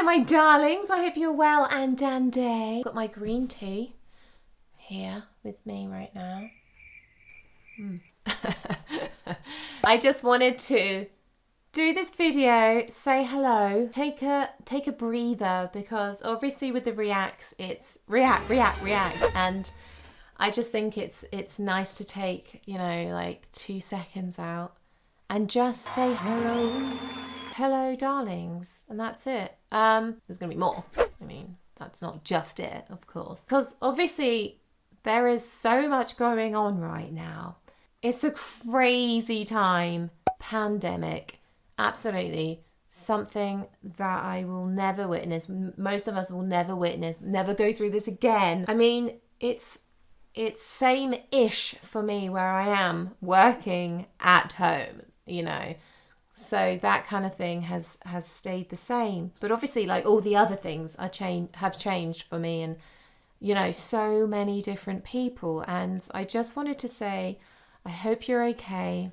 my darlings. I hope you're well and dandy. I've got my green tea here with me right now. I just wanted to do this video, say hello, take a breather, because obviously with the reacts, it's react, and I just think it's nice to take, like 2 seconds out and just say hello darlings, and that's it. There's gonna be more. I mean, that's not just it, of course, because obviously there is so much going on right now. It's a crazy time, pandemic, absolutely something that I will never witness. Most of us will never witness, never go through this again. I mean, it's same-ish for me where I am working at home, So that kind of thing has stayed the same. But obviously, like, all the other things have changed for me, and, so many different people. And I just wanted to say, I hope you're okay,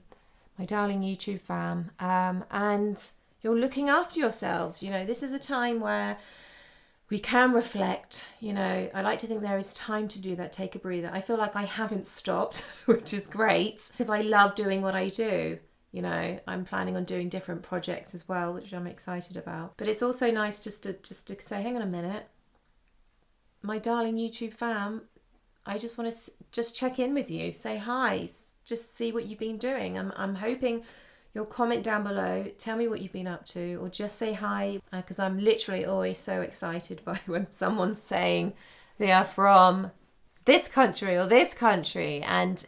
my darling YouTube fam, and you're looking after yourselves. This is a time where we can reflect. I like to think there is time to do that, take a breather. I feel like I haven't stopped, which is great, because I love doing what I do. I'm planning on doing different projects as well, which I'm excited about. But it's also nice just to say, hang on a minute, my darling YouTube fam, I just want to just check in with you, say hi, just see what you've been doing. I'm hoping you'll comment down below, tell me what you've been up to, or just say hi, because I'm literally always so excited by when someone's saying they are from this country or this country, and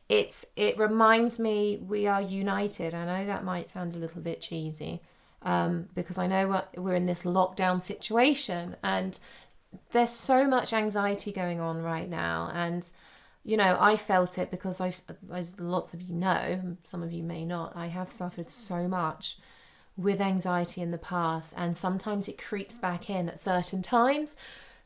it reminds me we are united. I know that might sound a little bit cheesy, because I know we're in this lockdown situation, and there's so much anxiety going on right now, and I felt it because as lots of you know, some of you may not, I have suffered so much with anxiety in the past, and sometimes it creeps back in at certain times.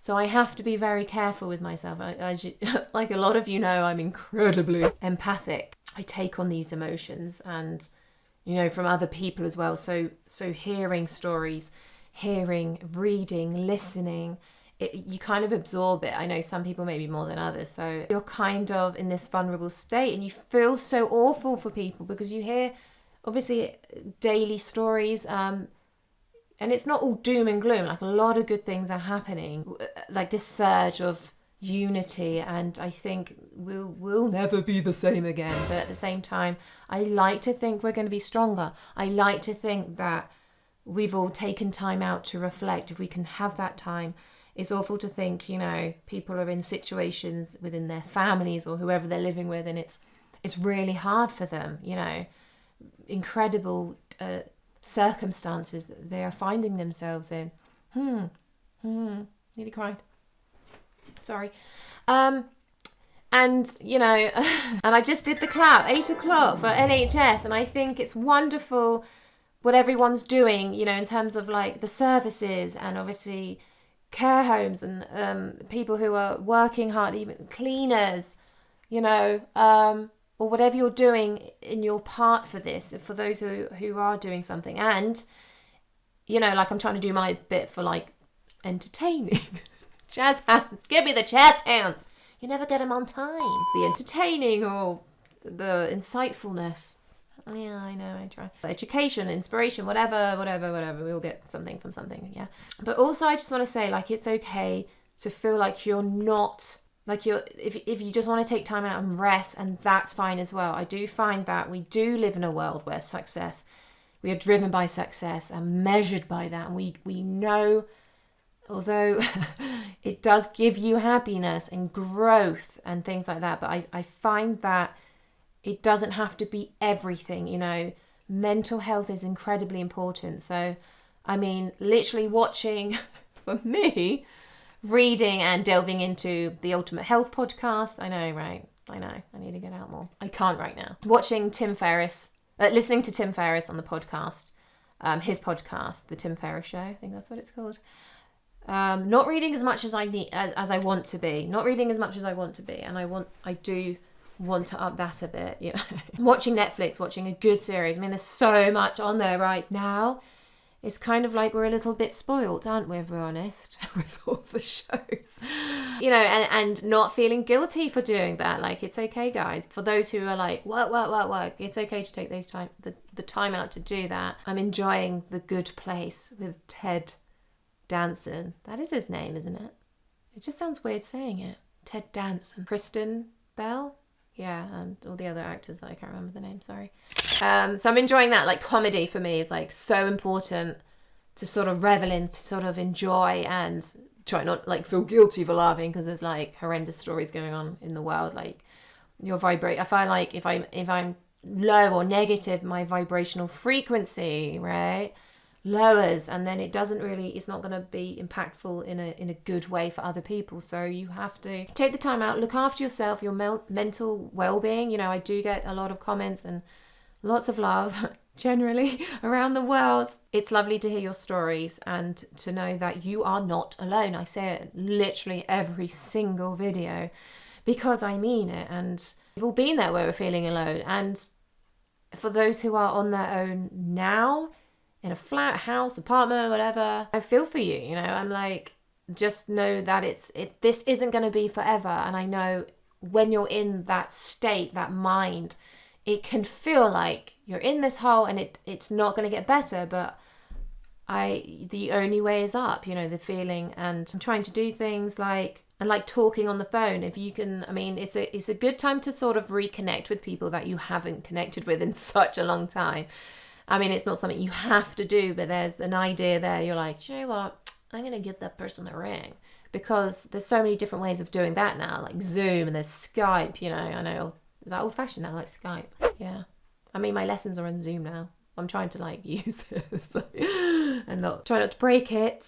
So I have to be very careful with myself. Like a lot of you know, I'm incredibly empathic. I take on these emotions, and, from other people as well. So hearing stories, reading, listening, you kind of absorb it. I know some people maybe more than others. So you're kind of in this vulnerable state, and you feel so awful for people because you hear, obviously, daily stories, and it's not all doom and gloom. Like, a lot of good things are happening, like this surge of unity, and I think we'll never be the same again. But at the same time, I like to think we're going to be stronger. I like to think that we've all taken time out to reflect, if we can have that time. It's awful to think, people are in situations within their families or whoever they're living with, and it's really hard for them, incredible circumstances that they are finding themselves in. Nearly cried. Sorry. And, and I just did the clap, 8 o'clock for NHS, and I think it's wonderful what everyone's doing, in terms of like the services, and obviously care homes, and people who are working hard, even cleaners, or whatever you're doing in your part for this, for those who are doing something. And, like, I'm trying to do my bit for, like, entertaining. Jazz hands. Give me the jazz hands. You never get them on time. The entertaining or the insightfulness. Yeah, I know, I try. Education, inspiration, whatever. We all get something from something, yeah. But also, I just want to say, like, it's okay to feel like you're not, like, if you just want to take time out and rest, and that's fine as well. I do find that we do live in a world where we are driven by success and measured by that. And we know, although it does give you happiness and growth and things like that, but I find that it doesn't have to be everything, mental health is incredibly important. So, I mean, literally watching, for me, reading and delving into the Ultimate Health podcast. I know, right? I know. I need to get out more. I can't right now. Watching Tim Ferriss, listening to Tim Ferriss on the podcast, his podcast, The Tim Ferriss Show. I think that's what it's called. Not reading as much as I need, as I want to be. Not reading as much as I want to be. And I do want to up that a bit, Watching Netflix, watching a good series. I mean, there's so much on there right now. it's kind of like we're a little bit spoiled, aren't we, if we're honest, with all the shows, you know, and not feeling guilty for doing that. Like, it's okay, guys. For those who are like, work, it's okay to take the time out to do that. I'm enjoying The Good Place with Ted Danson. That is his name, isn't it? It just sounds weird saying it. Ted Danson. Kristen Bell? Yeah, and all the other actors that I can't remember the name, sorry. So I'm enjoying that. Like, comedy for me is like so important to sort of revel in, to sort of enjoy and try not like feel guilty for laughing, because there's like horrendous stories going on in the world. Like, I find like if I'm low or negative, my vibrational frequency, right, lowers, and then it's not going to be impactful in a good way for other people. So you have to take the time out, look after yourself, your mental well-being. You know, I do get a lot of comments and lots of love generally around the world. It's lovely to hear your stories and to know that you are not alone. I say it literally every single video because I mean it, and we've all been there where we're feeling alone. And for those who are on their own now, in a flat, house, apartment, whatever, I feel for you. You know, I'm like, just know that this isn't going to be forever. And I know when you're in that state, that mind, it can feel like you're in this hole and it's not going to get better. But the only way is up, you know, the feeling. And I'm trying to do things like talking on the phone. If you can, I mean, it's a good time to sort of reconnect with people that you haven't connected with in such a long time. I mean, it's not something you have to do, but there's an idea there. You're like, do you know what? I'm going to give that person a ring, because there's so many different ways of doing that now, like Zoom, and there's Skype, you know. I know, is that old fashioned now, like Skype? Yeah. I mean, my lessons are on Zoom now. I'm trying to like use it and try not to break it.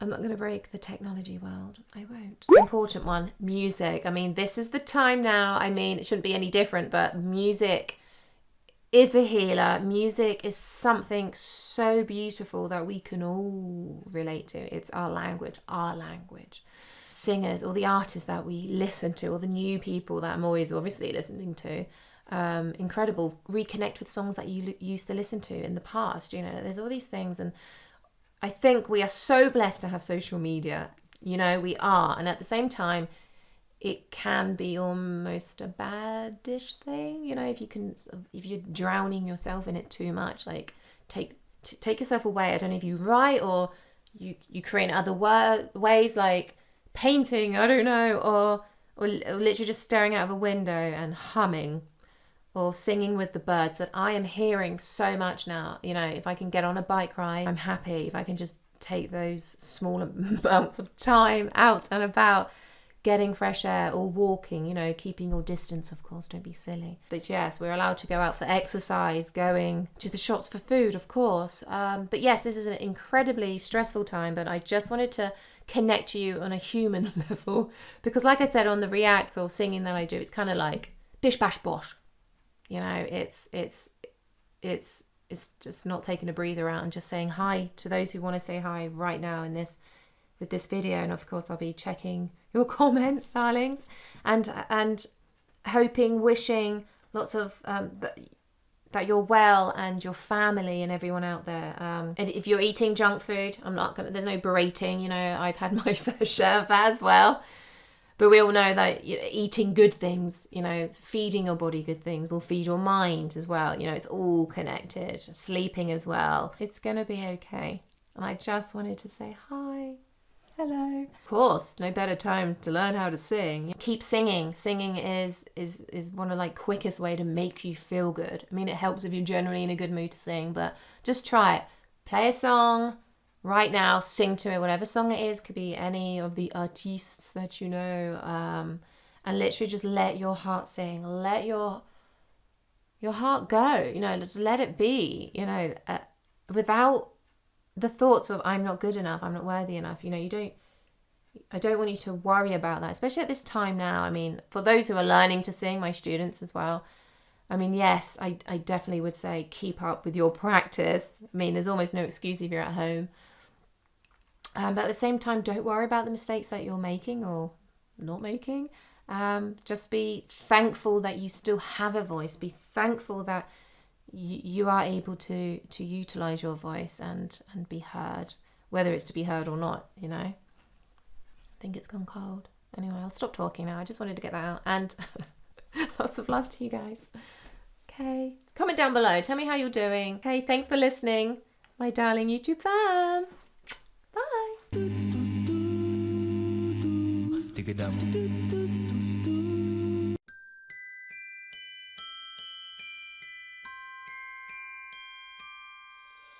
I'm not going to break the technology world. I won't. Important one, music. I mean, this is the time now. I mean, it shouldn't be any different, but music is a healer. Music is something so beautiful that we can all relate to. It's our language. Singers, or the artists that we listen to, or the new people that I'm always obviously listening to. Incredible. Reconnect with songs that you used to listen to in the past. You know, there's all these things. And I think we are so blessed to have social media. You know, we are. And at the same time, it can be almost a bad-ish thing, you know, if you're drowning yourself in it too much. Like, take yourself away. I don't know if you write or you create other ways, like painting, I don't know, or literally just staring out of a window and humming or singing with the birds that I am hearing so much now. You know, if I can get on a bike ride, I'm happy. If I can just take those small amounts of time out and about, getting fresh air or walking, you know, keeping your distance, of course, don't be silly. But yes, we're allowed to go out for exercise, going to the shops for food, of course. But yes, this is an incredibly stressful time, but I just wanted to connect to you on a human level, because like I said, on the reacts or singing that I do, it's kind of like bish bash bosh. You know, it's just not taking a breather out and just saying hi to those who want to say hi right now with this video. And of course I'll be checking your comments, darlings, and hoping, wishing lots of that you're well, and your family and everyone out there. And if you're eating junk food, there's no berating, you know, I've had my fair share of that as well. But we all know that eating good things, you know, feeding your body good things will feed your mind as well. You know, it's all connected. Sleeping as well. It's going to be okay. And I just wanted to say hi. Hello. Of course, no better time to learn how to sing. Keep singing. Singing is one of like quickest way to make you feel good. I mean, it helps if you're generally in a good mood to sing, but just try it. Play a song right now, sing to it, whatever song it is. Could be any of the artists that you know, and literally just let your heart sing. Let your heart go. You know, just let it be. You know, without the thoughts of I'm not good enough, I'm not worthy enough. You know, I don't want you to worry about that, especially at this time now. I mean, for those who are learning to sing, my students as well, I mean, yes, I definitely would say keep up with your practice. I mean, there's almost no excuse if you're at home. But at the same time, don't worry about the mistakes that you're making or not making. Just be thankful that you still have a voice. Be thankful that you are able to utilize your voice and be heard, whether it's to be heard or not, you know. I think it's gone cold. Anyway, I'll stop talking now. I just wanted to get that out. And lots of love to you guys. Okay. Comment down below. Tell me how you're doing. Okay, thanks for listening, my darling YouTube fam. Bye.